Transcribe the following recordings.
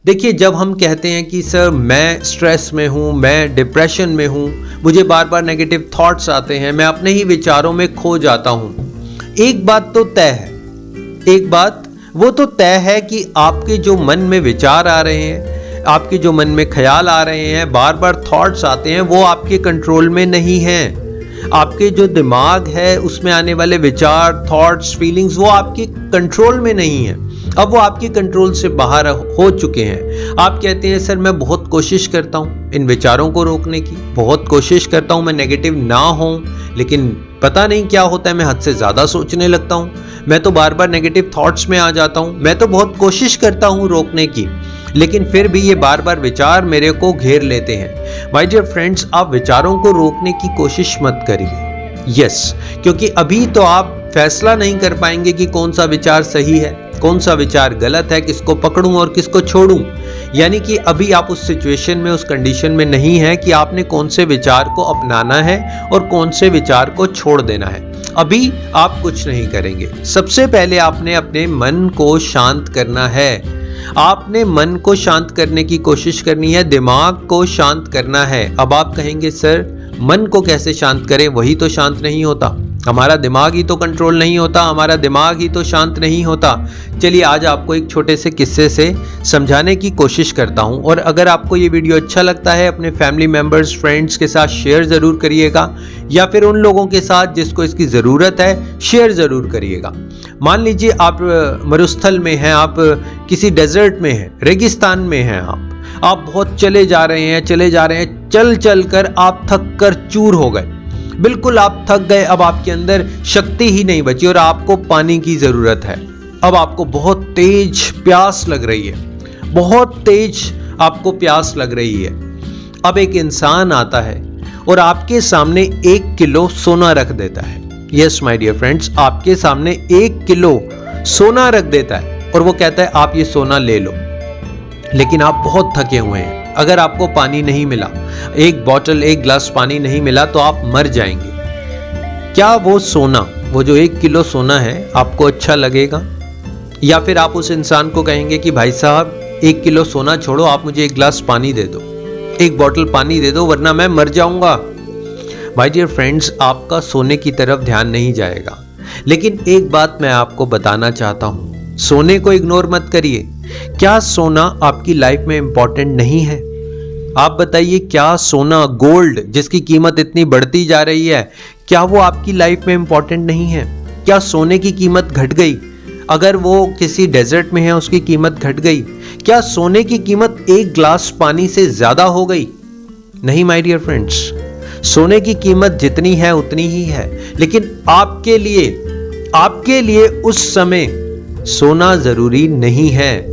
देखिए, जब हम कहते हैं कि सर मैं स्ट्रेस में हूँ, मैं डिप्रेशन में हूँ, मुझे बार बार नेगेटिव थॉट्स आते हैं, मैं अपने ही विचारों में खो जाता हूँ, एक बात तो तय है, एक बात वो तो तय है कि आपके जो मन में विचार आ रहे हैं, आपके जो मन में ख्याल आ रहे हैं, बार बार थॉट्स आते हैं, वो आपके कंट्रोल में नहीं हैं। आपके जो दिमाग है उसमें आने वाले विचार, थॉट्स, फीलिंग्स वो आपके कंट्रोल में नहीं है। अब वो आपके कंट्रोल से बाहर हो चुके हैं। आप कहते हैं सर मैं बहुत कोशिश करता हूँ इन विचारों को रोकने की, बहुत कोशिश करता हूँ मैं नेगेटिव ना हूँ, लेकिन पता नहीं क्या होता है, मैं हद से ज़्यादा सोचने लगता हूँ, मैं तो बार बार नेगेटिव थॉट्स में आ जाता हूँ। मैं तो बहुत कोशिश करता हूँ रोकने की, लेकिन फिर भी ये बार बार विचार मेरे को घेर लेते हैं। माय डियर फ्रेंड्स, आप विचारों को रोकने की कोशिश मत करिए। यस, क्योंकि अभी तो आप फैसला नहीं कर पाएंगे कि कौन सा विचार सही है, कौन सा विचार गलत है, किसको पकड़ूं और किसको छोड़ूं। यानी कि अभी आप उस सिचुएशन में, उस कंडीशन में नहीं है कि आपने कौन से विचार को अपनाना है और कौन से विचार को छोड़ देना है। अभी आप कुछ नहीं करेंगे। सबसे पहले आपने अपने मन को शांत करना है। आपने मन को शांत करने की कोशिश करनी है, दिमाग को शांत करना है। अब आप कहेंगे सर मन को कैसे शांत करें, वही तो शांत नहीं होता, हमारा दिमाग ही तो कंट्रोल नहीं होता, हमारा दिमाग ही तो शांत नहीं होता। चलिए आज आपको एक छोटे से किस्से से समझाने की कोशिश करता हूं, और अगर आपको ये वीडियो अच्छा लगता है अपने फैमिली मेंबर्स, फ्रेंड्स के साथ शेयर ज़रूर करिएगा, या फिर उन लोगों के साथ जिसको इसकी ज़रूरत है शेयर ज़रूर करिएगा। मान लीजिए आप मरुस्थल में हैं, आप किसी डेजर्ट में हैं, रेगिस्तान में हैं, आप बहुत चले जा रहे हैं, चल चल कर आप थक कर चूर हो गए, बिल्कुल आप थक गए। अब आपके अंदर शक्ति ही नहीं बची और आपको पानी की जरूरत है। अब आपको बहुत तेज प्यास लग रही है, बहुत तेज आपको प्यास लग रही है। अब एक इंसान आता है और आपके सामने 1 किलो सोना रख देता है। यस माय डियर फ्रेंड्स, आपके सामने 1 किलो सोना रख देता है और वो कहता है आप ये सोना ले लो, लेकिन आप बहुत थके हुए हैं। अगर आपको पानी नहीं मिला, एक बोतल, एक गिलास पानी नहीं मिला तो आप मर जाएंगे। क्या वो सोना, वो जो 1 किलो सोना है, आपको अच्छा लगेगा? या फिर आप उस इंसान को कहेंगे कि भाई साहब 1 किलो सोना छोड़ो, आप मुझे 1 गिलास पानी दे दो, 1 बोतल पानी दे दो, वरना मैं मर जाऊंगा। माय डियर फ्रेंड्स, आपका सोने की तरफ ध्यान नहीं जाएगा। लेकिन एक बात मैं आपको बताना चाहता हूं, सोने को इग्नोर मत करिए। क्या सोना आपकी लाइफ में इंपॉर्टेंट नहीं है? आप बताइए, क्या सोना, गोल्ड जिसकी कीमत इतनी बढ़ती जा रही है, क्या वो आपकी लाइफ में इंपॉर्टेंट नहीं है? क्या सोने की कीमत घट गई? अगर वो किसी डेजर्ट में है उसकी कीमत घट गई? क्या सोने की कीमत 1 गिलास पानी से ज्यादा हो गई? नहीं माय डियर फ्रेंड्स, सोने की कीमत जितनी है उतनी ही है। लेकिन आपके लिए उस समय सोना जरूरी नहीं है,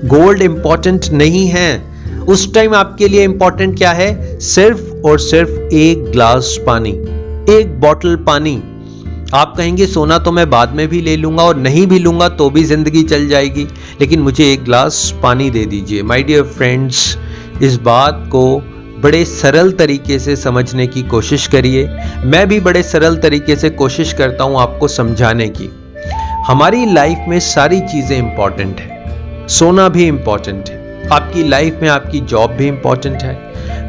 गोल्ड इंपॉर्टेंट नहीं है। उस टाइम आपके लिए इंपॉर्टेंट क्या है? सिर्फ और सिर्फ 1 गिलास पानी, 1 बोतल पानी। आप कहेंगे सोना तो मैं बाद में भी ले लूंगा, और नहीं भी लूंगा तो भी जिंदगी चल जाएगी, लेकिन मुझे 1 गिलास पानी दे दीजिए। माय डियर फ्रेंड्स, इस बात को बड़े सरल तरीके से समझने की कोशिश करिए। मैं भी बड़े सरल तरीके से कोशिश करता हूं आपको समझाने की। हमारी लाइफ में सारी चीजें इंपॉर्टेंट है, सोना भी इंपॉर्टेंट है, आपकी लाइफ में आपकी जॉब भी इंपॉर्टेंट है,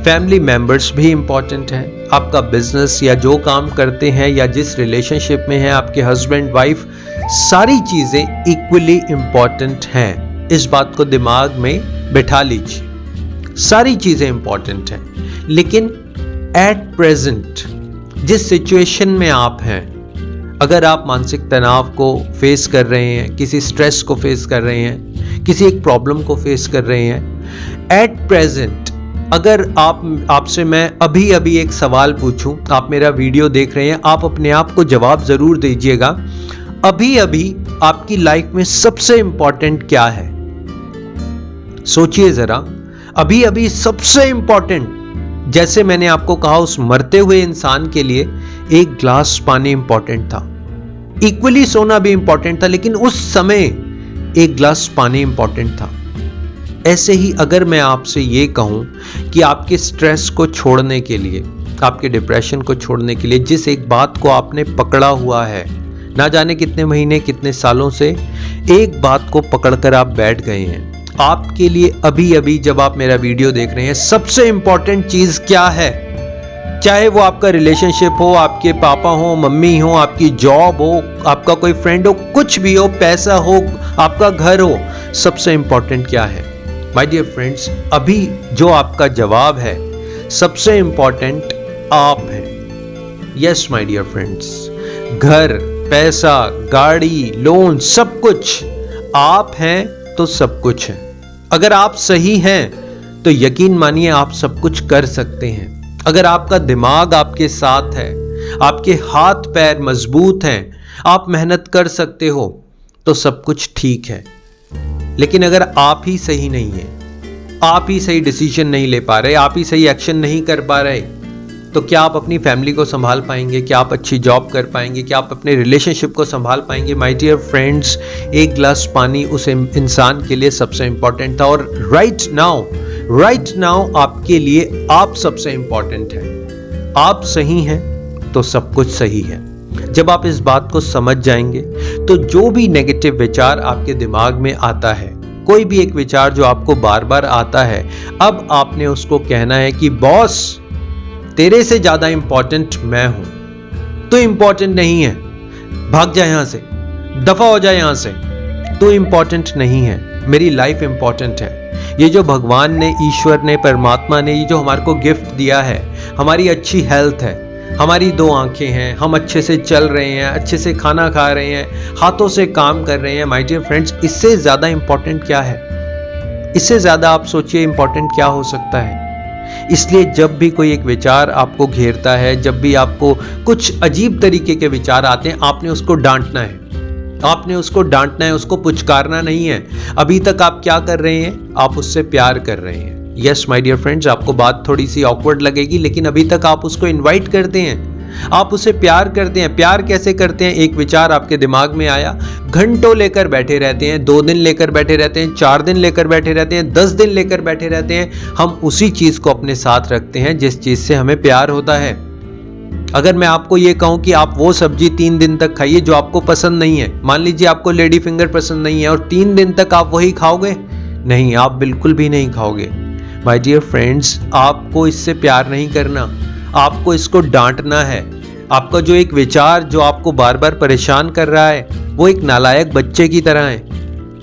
फैमिली मेंबर्स भी इंपॉर्टेंट है, आपका बिजनेस या जो काम करते हैं या जिस रिलेशनशिप में है, आपके हस्बैंड वाइफ, सारी चीजें इक्वली इंपॉर्टेंट हैं। इस बात को दिमाग में बिठा लीजिए, सारी चीजें इंपॉर्टेंट हैं। लेकिन एट प्रेजेंट जिस सिचुएशन में आप हैं, अगर आप मानसिक तनाव को फेस कर रहे हैं, किसी स्ट्रेस को फेस कर रहे हैं, किसी एक प्रॉब्लम को फेस कर रहे हैं, एट प्रेजेंट अगर आपसे मैं अभी एक सवाल पूछूं, आप मेरा वीडियो देख रहे हैं, आप अपने आप को जवाब जरूर दीजिएगा। अभी आपकी लाइफ में सबसे इंपॉर्टेंट क्या है? सोचिए जरा। अभी सबसे इंपॉर्टेंट, जैसे मैंने आपको कहा, उस मरते हुए इंसान के लिए 1 गिलास पानी इंपॉर्टेंट था, इक्वली सोना भी इंपॉर्टेंट था, लेकिन उस समय 1 गिलास पानी इंपॉर्टेंट था। ऐसे ही अगर मैं आपसे ये कहूं कि आपके स्ट्रेस को छोड़ने के लिए, आपके डिप्रेशन को छोड़ने के लिए जिस एक बात को आपने पकड़ा हुआ है, ना जाने कितने महीने, कितने सालों से एक बात को पकड़कर आप बैठ गए हैं, आपके लिए अभी अभी जब आप मेरा वीडियो देख रहे हैं, सबसे इंपॉर्टेंट चीज क्या है? चाहे वो आपका रिलेशनशिप हो, आपके पापा हो, मम्मी हो, आपकी जॉब हो, आपका कोई फ्रेंड हो, कुछ भी हो, पैसा हो, आपका घर हो, सबसे इंपॉर्टेंट क्या है? माय डियर फ्रेंड्स, अभी जो आपका जवाब है, सबसे इंपॉर्टेंट आप हैं। यस माय डियर फ्रेंड्स, घर, पैसा, गाड़ी, लोन, सब कुछ आप हैं तो सब कुछ है। अगर आप सही हैं तो यकीन मानिए आप सब कुछ कर सकते हैं। अगर आपका दिमाग आपके साथ है, आपके हाथ पैर मजबूत हैं, आप मेहनत कर सकते हो तो सब कुछ ठीक है। लेकिन अगर आप ही सही नहीं है, आप ही सही डिसीजन नहीं ले पा रहे, आप ही सही एक्शन नहीं कर पा रहे, तो क्या आप अपनी फैमिली को संभाल पाएंगे? क्या आप अच्छी जॉब कर पाएंगे? क्या आप अपने रिलेशनशिप को संभाल पाएंगे? माय डियर फ्रेंड्स, एक गिलास पानी उस इंसान के लिए सबसे इंपॉर्टेंट था, और राइट नाउ आपके लिए आप सबसे इंपॉर्टेंट है। आप सही हैं तो सब कुछ सही है। जब आप इस बात को समझ जाएंगे तो जो भी नेगेटिव विचार आपके दिमाग में आता है, कोई भी एक विचार जो आपको बार बार आता है, अब आपने उसको कहना है कि बॉस, तेरे से ज्यादा इंपॉर्टेंट मैं हूं, तू इंपॉर्टेंट नहीं है, भाग जा यहां से, दफा हो जाए यहां से, तू इंपॉर्टेंट नहीं है, मेरी लाइफ इंपॉर्टेंट है। ये जो भगवान ने, ईश्वर ने, परमात्मा ने ये जो हमारे को गिफ्ट दिया है, हमारी अच्छी हेल्थ है, हमारी 2 आंखें हैं, हम अच्छे से चल रहे हैं, अच्छे से खाना खा रहे हैं, हाथों से काम कर रहे हैं, माय डियर फ्रेंड्स, इससे ज्यादा इंपॉर्टेंट क्या है? इससे ज्यादा आप सोचिए इंपॉर्टेंट क्या हो सकता है? इसलिए जब भी कोई एक विचार आपको घेरता है, जब भी आपको कुछ अजीब तरीके के विचार आते हैं, आपने उसको डांटना है, आपने उसको डांटना है, उसको पुचकारना नहीं है। अभी तक आप क्या कर रहे हैं? आप उससे प्यार कर रहे हैं। यस माय डियर फ्रेंड्स, आपको बात थोड़ी सी ऑकवर्ड लगेगी, लेकिन अभी तक आप उसको इनवाइट करते हैं, आप उसे प्यार करते हैं। प्यार कैसे करते हैं? एक विचार आपके दिमाग में आया, घंटों लेकर बैठे रहते हैं, 2 दिन लेकर बैठे रहते हैं, 4 दिन लेकर बैठे रहते हैं, 10 दिन लेकर बैठे रहते हैं। हम उसी चीज को अपने साथ रखते हैं जिस चीज से हमें प्यार होता है। अगर मैं आपको ये कहूं कि आप वो सब्जी 3 दिन तक खाइए जो आपको पसंद नहीं है, मान लीजिए आपको लेडी फिंगर पसंद नहीं है और 3 दिन तक आप वही खाओगे? नहीं, आप बिल्कुल भी नहीं खाओगे। माय डियर फ्रेंड्स, आपको इससे प्यार नहीं करना, आपको इसको डांटना है। आपका जो एक विचार जो आपको बार बार परेशान कर रहा है, वो एक नालायक बच्चे की तरह है।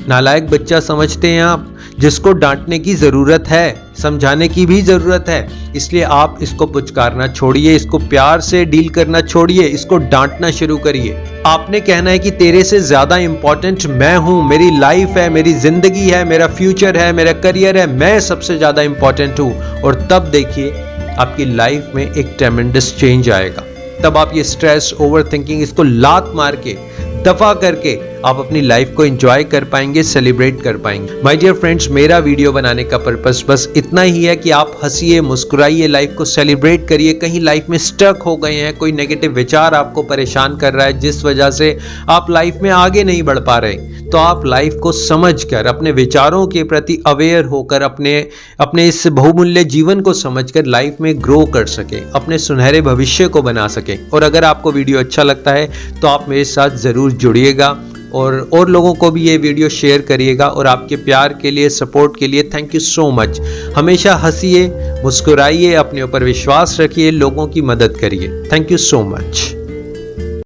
नालायक बच्चा समझते हैं आप, जिसको डांटने की जरूरत है, समझाने की भी जरूरत है। इसलिए आप इसको पुचकारना छोड़िए, इसको प्यार से डील करना छोड़िए, इसको डांटना शुरू करिए। आपने कहना है कि तेरे से ज्यादा इंपॉर्टेंट मैं हूं, मेरी लाइफ है, मेरी जिंदगी है, मेरा फ्यूचर है, मेरा करियर है, मैं सबसे ज्यादा इंपॉर्टेंट हूं। और तब देखिए आपकी लाइफ में एक ट्रेमेंडस चेंज आएगा। तब आप ये स्ट्रेस, ओवरथिंकिंग, इसको लात मार के, दफा करके आप अपनी लाइफ को एंजॉय कर पाएंगे, सेलिब्रेट कर पाएंगे। माय डियर फ्रेंड्स, मेरा वीडियो बनाने का पर्पस बस इतना ही है कि आप हंसिए, मुस्कुराइए, लाइफ को सेलिब्रेट करिए। कहीं लाइफ में स्टक हो गए हैं, कोई नेगेटिव विचार आपको परेशान कर रहा है जिस वजह से आप लाइफ में आगे नहीं बढ़ पा रहे, तो आप लाइफ को समझकर, अपने विचारों के प्रति अवेयर होकर, अपने इस बहुमूल्य जीवन को समझकर लाइफ में ग्रो कर सके, अपने सुनहरे भविष्य को बना सके। और अगर आपको वीडियो अच्छा लगता है तो आप मेरे साथ जरूर जुड़िएगा और लोगों को भी ये वीडियो शेयर करिएगा। और आपके प्यार के लिए, सपोर्ट के लिए थैंक यू सो मच। हमेशा हंसिए, मुस्कुराइए, अपने ऊपर विश्वास रखिए, लोगों की मदद करिए। Thank you so much.